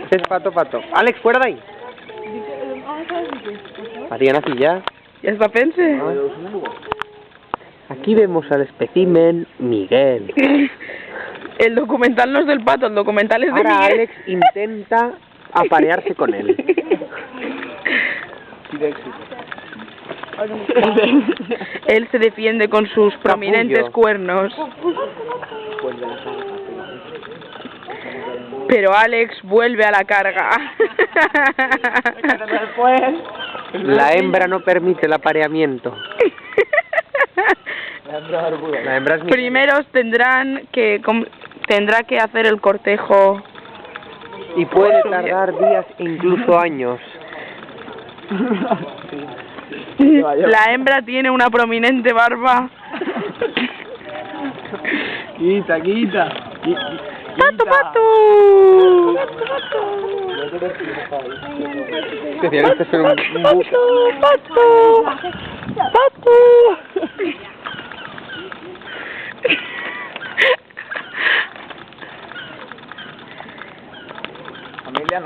Ese es Pato Pato. Alex, fuera de ahí. Mariana Pilla. Ja està pense? Aquí vemos al espécimen Miguel. El documental no es del pato, el documental es de Ahora Miguel. Alex intenta aparearse con él. Él se defiende con sus prominentes cuernos. Pero Alex vuelve a la carga. La hembra no permite el apareamiento. La hembra es Miguel. Primero tendrá que hacer el cortejo. Y puede tardar días e incluso años. La hembra tiene una prominente barba. Quita. ¡Pato, pato! Especialistas en un buque. ¡Pato! ¡Pato!